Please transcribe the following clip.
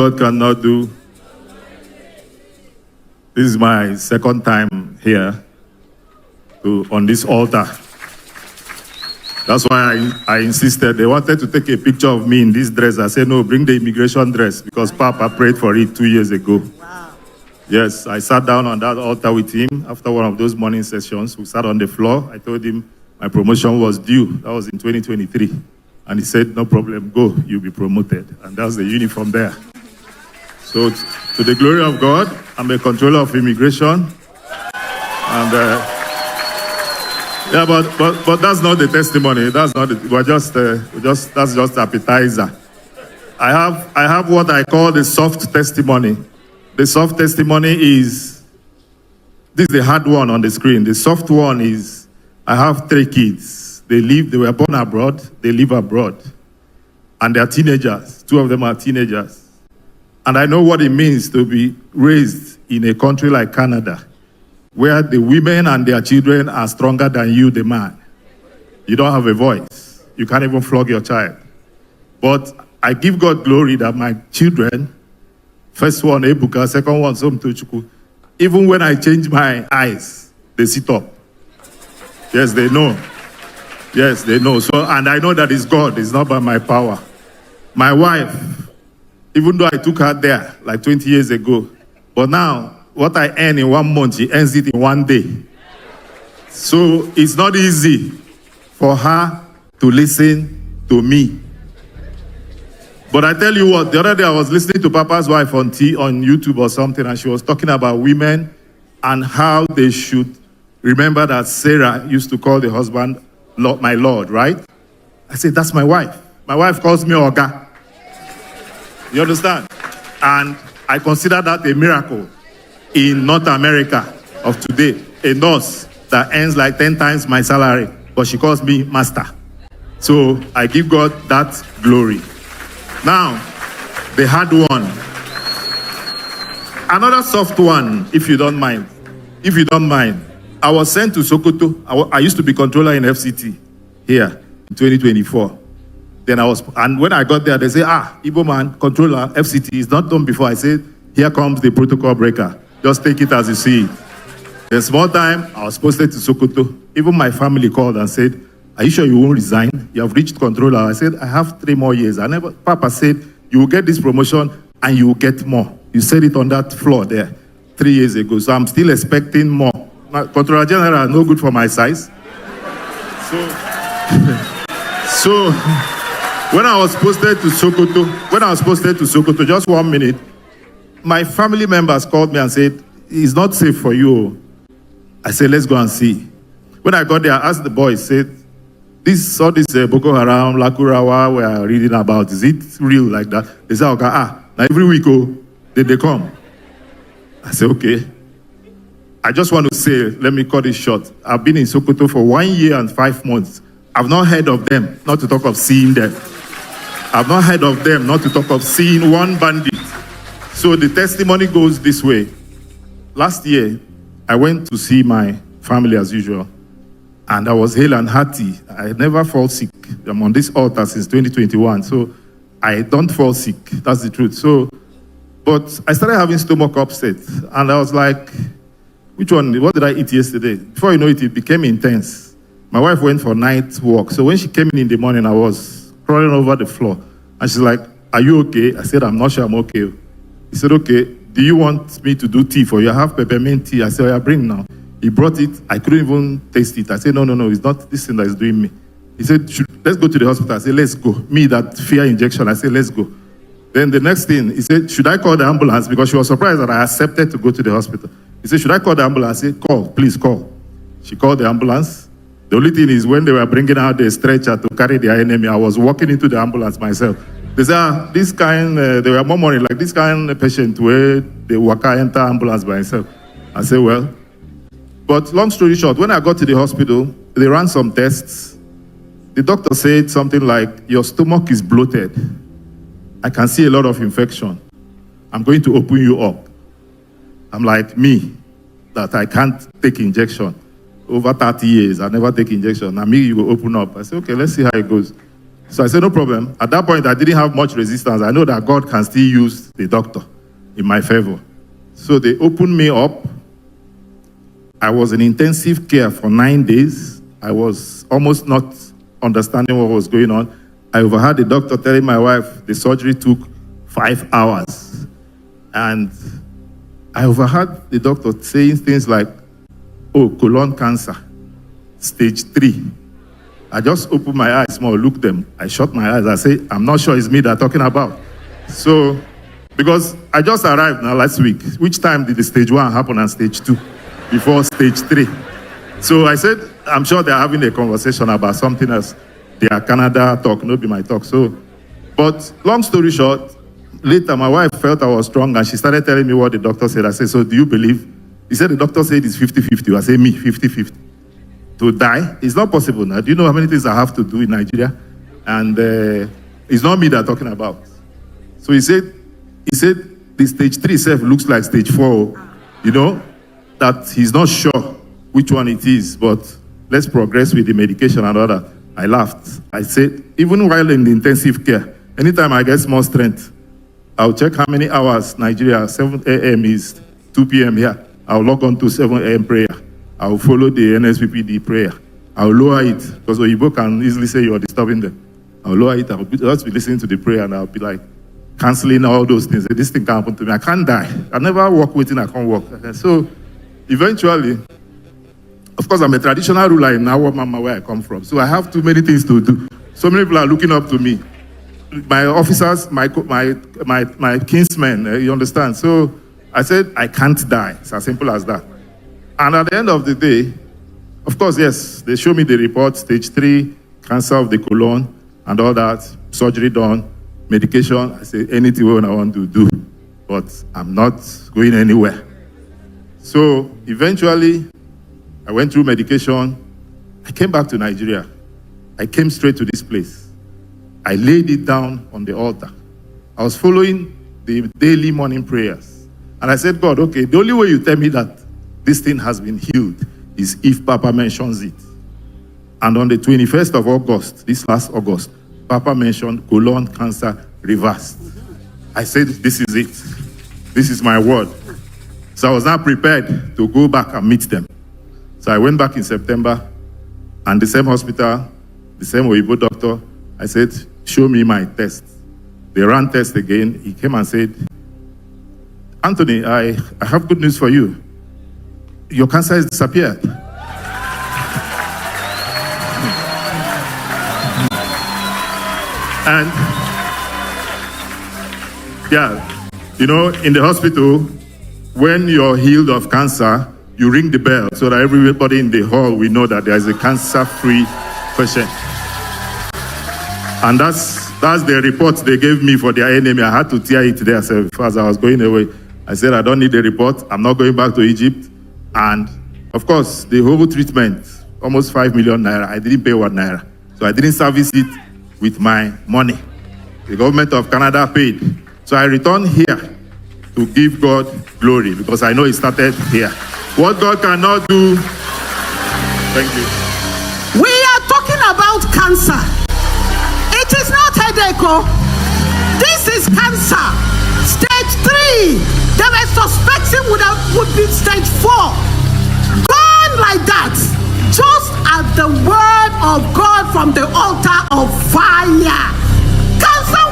God cannot do. This is my second time here on this altar. That's why I insisted. They wanted to take a picture of me in this dress. I said, no, bring the immigration dress because Papa prayed for it 2 years ago. Wow. Yes, I sat down on that altar with him after one of those morning sessions. We sat on the floor. I told him my promotion was due. That was in 2023. And he said, no problem, go, you'll be promoted. And that's the uniform there. So to the glory of God, I'm a controller of immigration. And yeah, but that's not the testimony. That's not it. That's just appetizer. I have what I call the soft testimony. The soft testimony is, this is the hard one on the screen. The soft one is, I have 3 kids. They were born abroad, they live abroad. And they are teenagers. 2 of them are teenagers. And I know what it means to be raised in a country like Canada, where the women and their children are stronger than you, the man. You don't have a voice. You can't even flog your child. But I give God glory that my children, first one, Ebuka, second one, Somtochukwu, even when I change my eyes, they sit up. Yes, they know. Yes, they know. So, and I know that it's God. It's not by my power. My wife, even though I took her there like 20 years ago, but now, what I earn in 1 month, she earns it in 1 day. So it's not easy for her to listen to me. But I tell you what, the other day I was listening to Papa's wife on YouTube or something, and she was talking about women and how they should remember that Sarah used to call the husband Lord, my Lord, right? I said, that's my wife. My wife calls me Oga. You understand? And I consider that a miracle in North America of today. A nurse that earns like 10 times my salary, but she calls me master. So I give God that glory. Now, the hard one. Another soft one, if you don't mind. If you don't mind. I was sent to Sokoto. I used to be controller in FCT here in 2024. And when I got there, they say, Igbo man, controller, FCT is not done before. I said, here comes the protocol breaker. Just take it as you see it. The small time, I was posted to Sokoto. Even my family called and said, are you sure you won't resign? You have reached controller. I said, I have 3 more years. Papa said, you will get this promotion and you will get more. You said it on that floor there 3 years ago. So I'm still expecting more. Controller General, no good for my size. So when I was posted to Sokoto, just 1 minute, my family members called me and said, it's not safe for you. I said, let's go and see. When I got there, I asked the boys, said, this Boko Haram, Lakurawa we are reading about, is it real like that? They said, okay, now every week, then they come. I said, okay. I just want to say, let me cut it short. I've been in Sokoto for 1 year and 5 months. I've not heard of them, not to talk of seeing them. I've not heard of them, not to talk of seeing one bandit. So the testimony goes this way. Last year, I went to see my family as usual, and I was hale and hearty. I never fall sick. I'm on this altar since 2021, so I don't fall sick. That's the truth. But I started having stomach upset, and I was like, what did I eat yesterday? Before you know it, it became intense. My wife went for night walk, so when she came in the morning, I was crawling over the floor, and she's like, are you okay? I said, I'm not sure I'm okay. He said, okay, do you want me to do tea for you? I have peppermint tea. I said, oh, yeah, bring now. He brought it. I couldn't even taste it. I said, no, it's not this thing that is doing me. He said, let's go to the hospital. I said, let's go. Me, that fear injection. I said, let's go. Then the next thing, he said, should I call the ambulance? Because she was surprised that I accepted to go to the hospital. He said, should I call the ambulance? I said, call, please call. She called the ambulance. The only thing is when they were bringing out the stretcher to carry their enemy, I was walking into the ambulance myself. They said, this kind, they were murmuring, like this kind of patient where they waka enter ambulance by himself. I said, well. But long story short, when I got to the hospital, they ran some tests. The doctor said something like, your stomach is bloated. I can see a lot of infection. I'm going to open you up. I'm like, me, that I can't take injection. Over 30 years, I never take injection. Now me, you will open up. I said, okay, let's see how it goes. So I said, no problem. At that point, I didn't have much resistance. I know that God can still use the doctor in my favor. So they opened me up. I was in intensive care for 9 days. I was almost not understanding what was going on. I overheard the doctor telling my wife the surgery took 5 hours. And I overheard the doctor saying things like, oh, colon cancer, stage 3. I just opened my eyes more, looked them. I shut my eyes. I say, I'm not sure it's me they're talking about. So, because I just arrived now last week. Which time did the stage 1 happen and stage 2? Before stage 3. So I said, I'm sure they're having a conversation about something else. Their Canada talk, not be my talk. So, but long story short, later my wife felt I was strong and she started telling me what the doctor said. I said, so do you believe? He said the doctor said it's 50-50. I said, me, 50-50. To die, it's not possible now. Do you know how many things I have to do in Nigeria? And it's not me they're talking about. So he said the stage 3 itself looks like stage 4, you know, that he's not sure which one it is, but let's progress with the medication and all that. I laughed. I said, even while in the intensive care, anytime I get more strength, I'll check how many hours Nigeria, 7 a.m. is 2 p.m. here. I'll log on to 7 a.m. prayer. I'll follow the NSPPD prayer. I'll lower it, because Oyibo can easily say you're disturbing them. I'll lower it. I'll just be listening to the prayer, and I'll be like, canceling all those things. This thing can happen to me. I can't die. I never walk waiting, I can't walk. So, eventually, of course, I'm a traditional ruler in our mama where I come from. So I have too many things to do. So many people are looking up to me. My officers, my kinsmen, you understand? So I said, I can't die. It's as simple as that. And at the end of the day, of course, yes, they show me the report, stage 3, cancer of the colon, and all that, surgery done, medication. I say, anything I want to do, but I'm not going anywhere. So eventually, I went through medication. I came back to Nigeria. I came straight to this place. I laid it down on the altar. I was following the daily morning prayers. And I said, God, okay, the only way you tell me that this thing has been healed is if Papa mentions it. And on the 21st of August, this last August, Papa mentioned colon cancer reversed. I said, this is it. This is my word. So I was now prepared to go back and meet them. So I went back in September, and the same hospital, the same Oyibo doctor, I said, show me my test. They ran tests again. He came and said, Anthony, I have good news for you. Your cancer has disappeared. And yeah, you know, in the hospital, when you're healed of cancer, you ring the bell so that everybody in the hall will know that there is a cancer-free patient. And that's the report they gave me for their enemy. I had to tear it there as I was going away. I said, I don't need the report. I'm not going back to Egypt. And of course, the whole treatment, almost 5 million naira. I didn't pay 1 naira. So I didn't service it with my money. The government of Canada paid. So I returned here to give God glory, because I know it started here. What God cannot do. Thank you. We are talking about cancer. It is not headache. This is cancer. Stage 3. They were suspecting would be stage 4. Gone like that. Just at the word of God from the altar of fire. Cancer